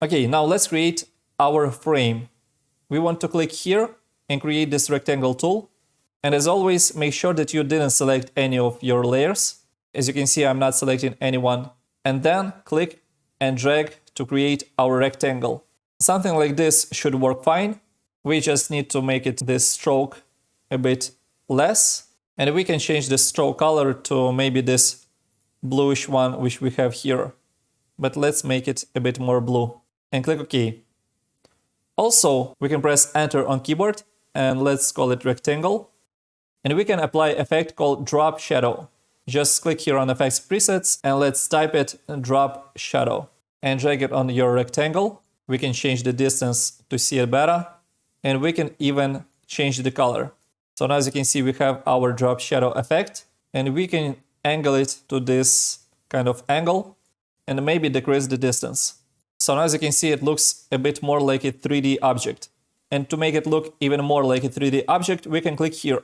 Okay, now let's create our frame. We want to click here and create this rectangle tool. And as always, make sure that you didn't select any of your layers. As you can see, I'm not selecting anyone. And then click and drag to create our rectangle. Something like this should work fine. We just need to make it this stroke a bit less. And we can change the stroke color to maybe this bluish one which we have here. But let's make it a bit more blue. And click OK. Also, we can press Enter on keyboard and let's call it rectangle. And we can apply effect called Drop Shadow. Just click here on Effects Presets and let's type it Drop Shadow. And drag it on your rectangle. We can change the distance to see it better. And we can even change the color. So now as you can see, we have our Drop Shadow effect. And we can angle it to this kind of angle. And maybe decrease the distance. So now as you can see, it looks a bit more like a 3D object. And to make it look even more like a 3D object, we can click here.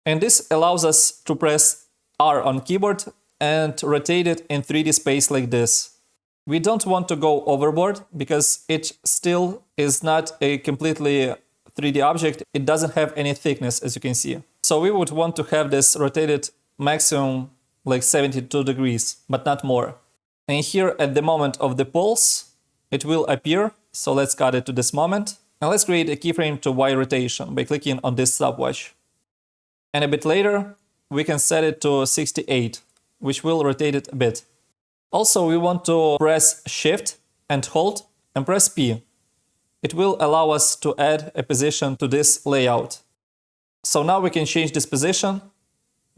And this allows us to press R on keyboard and rotate it in 3D space like this. We don't want to go overboard because it still is not a completely 3D object. It doesn't have any thickness, as you can see. So we would want to have this rotated maximum like 72 degrees, but not more. And here at the moment of the pulse, it will appear. So let's cut it to this moment. And let's create a keyframe to Y rotation by clicking on this stopwatch. And a bit later, we can set it to 68, which will rotate it a bit. Also, we want to press Shift and hold and press P. It will allow us to add a position to this layout. So now we can change this position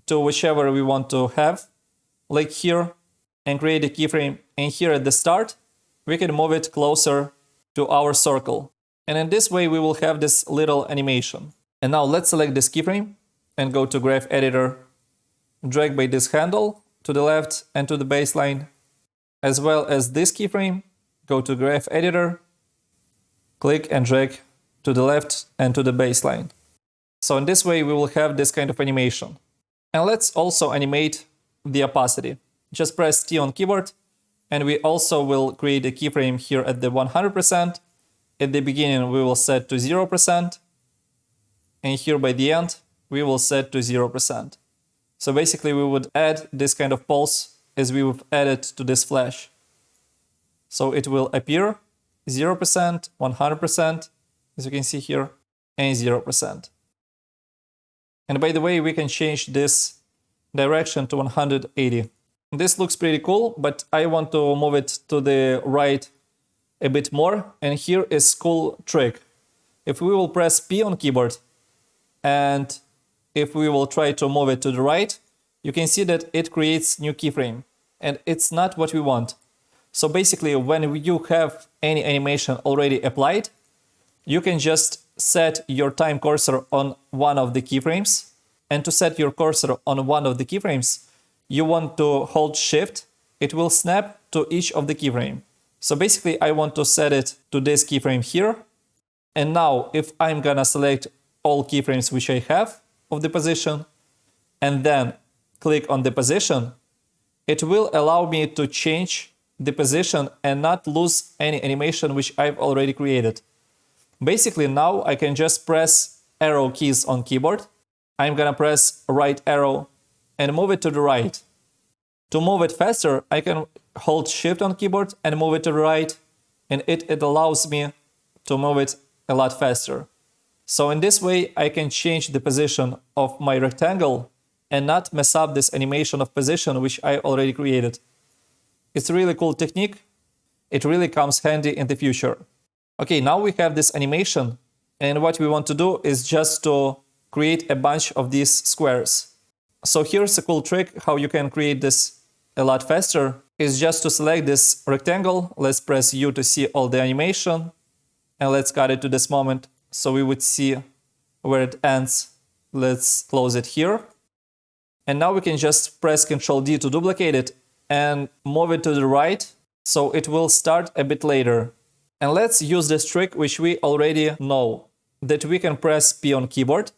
to whichever we want to have, like here, and create a keyframe. And here at the start, we can move it closer to our circle. And in this way, we will have this little animation. And now let's select this keyframe and go to Graph Editor, drag by this handle to the left and to the baseline, as well as this keyframe, go to Graph Editor, click and drag to the left and to the baseline. So in this way, we will have this kind of animation. And let's also animate the opacity. Just press T on keyboard, and we also will create a keyframe here at the 100%. At the beginning, we will set to 0%, and here by the end, we will set to 0%. So basically, we would add this kind of pulse as we would add it to this flash. So it will appear 0%, 100%, as you can see here, and 0%. And by the way, we can change this direction to 180. This looks pretty cool, but I want to move it to the right a bit more. And here is a cool trick. If we will press P on keyboard, and if we will try to move it to the right, you can see that it creates new keyframe. And it's not what we want. So basically, when you have any animation already applied, you can just set your time cursor on one of the keyframes. And to set your cursor on one of the keyframes, you want to hold Shift. It will snap to each of the keyframe. So basically, I want to set it to this keyframe here. And now, if I'm gonna select all keyframes which I have of the position, and then click on the position, it will allow me to change the position and not lose any animation which I've already created. Basically, now I can just press arrow keys on keyboard. I'm gonna press right arrow and move it to the right. To move it faster, I can hold Shift on keyboard and move it to the right, and it allows me to move it a lot faster. So in this way, I can change the position of my rectangle and not mess up this animation of position which I already created. It's a really cool technique. It really comes handy in the future. Okay, now we have this animation, and what we want to do is just to create a bunch of these squares. So here's a cool trick how you can create this a lot faster. Is just to select this rectangle. Let's press U to see all the animation, and let's cut it to this moment so we would see where it ends. Let's close it here. And now we can just press Ctrl D to duplicate it and move it to the right, so it will start a bit later. And let's use this trick which we already know, that we can press P on keyboard,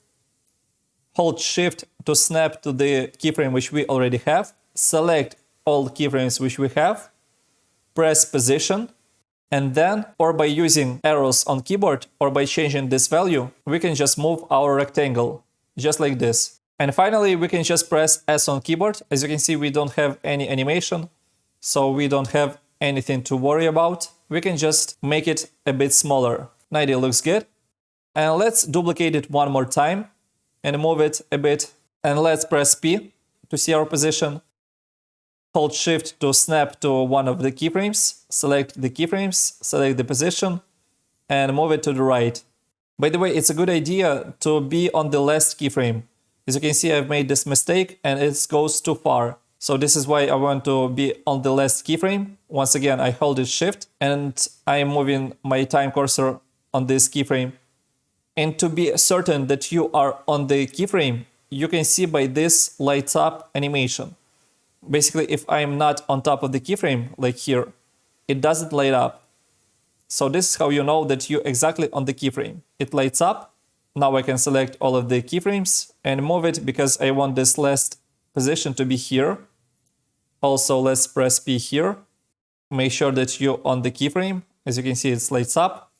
hold Shift to snap to the keyframe which we already have, select all keyframes which we have, press Position, And then, or by using arrows on keyboard, or by changing this value, we can just move our rectangle, just like this. And finally, we can just press S on keyboard. As you can see, we don't have any animation, so we don't have anything to worry about. We can just make it a bit smaller. 90 looks good. And let's duplicate it one more time and move it a bit. And let's press P to see our position. Hold Shift to snap to one of the keyframes. Select the keyframes, select the position, and move it to the right. By the way, it's a good idea to be on the last keyframe. As you can see, I've made this mistake and it goes too far. So this is why I want to be on the last keyframe. Once again, I hold it Shift and I am moving my time cursor on this keyframe. And to be certain that you are on the keyframe, you can see by this lights up animation. Basically, if I'm not on top of the keyframe, like here, it doesn't light up. So this is how you know that you're exactly on the keyframe. It lights up. Now I can select all of the keyframes and move it because I want this last position to be here. Also, let's press P here. Make sure that you're on the keyframe. As you can see, it lights up.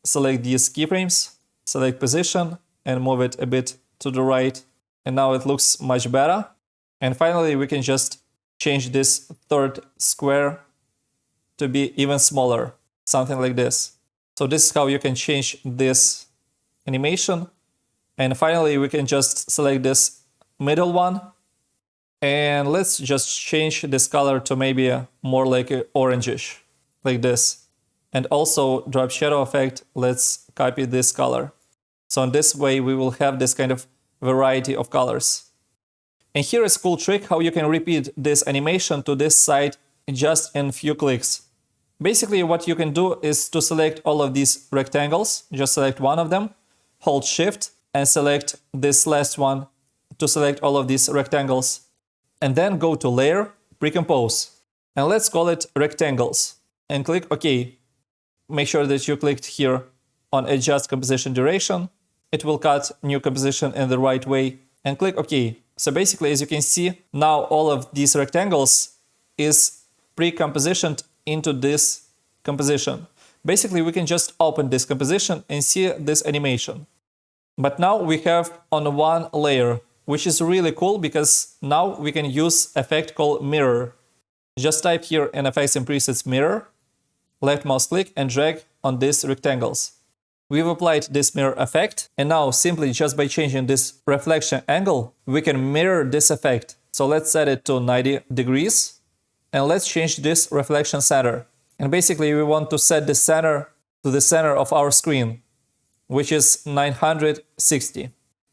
Select these keyframes, select position, and move it a bit to the right. And now it looks much better. And finally, we can just change this third square to be even smaller, something like this. So this is how you can change this animation. And finally, we can just select this middle one. And let's just change this color to maybe more like orangish, like this. And also drop shadow effect, let's copy this color. So in this way, we will have this kind of variety of colors. And here is a cool trick how you can repeat this animation to this side just in few clicks. Basically, what you can do is to select all of these rectangles, just select one of them, hold Shift and select this last one to select all of these rectangles. And then go to Layer, Pre-compose. And let's call it Rectangles. And click OK. Make sure that you clicked here on Adjust Composition Duration. It will cut new composition in the right way. And click OK. So basically, as you can see, now all of these rectangles is pre-compositioned into this composition. Basically, we can just open this composition and see this animation. But now we have on one layer, which is really cool because now we can use effect called Mirror. Just type here in Effects and Presets Mirror, left mouse click and drag on these rectangles. We've applied this mirror effect, and now simply just by changing this reflection angle, we can mirror this effect. So let's set it to 90 degrees, and let's change this reflection center. And basically we want to set the center to the center of our screen, which is 960.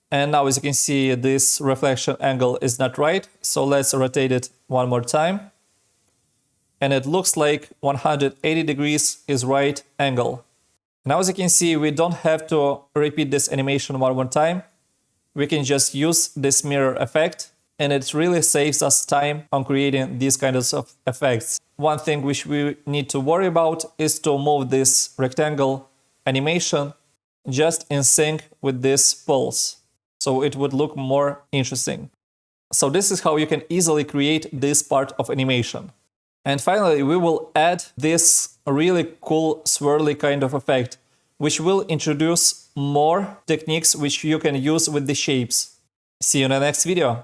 And now as you can see, this reflection angle is not right, so let's rotate it one more time. And it looks like 180 degrees is right angle. Now, as you can see, we don't have to repeat this animation one more time. We can just use this mirror effect, and it really saves us time on creating these kinds of effects. One thing which we need to worry about is to move this rectangle animation just in sync with this pulse, so it would look more interesting. So this is how you can easily create this part of animation. And finally, we will add this really cool swirly kind of effect, which will introduce more techniques which you can use with the shapes. See you in the next video.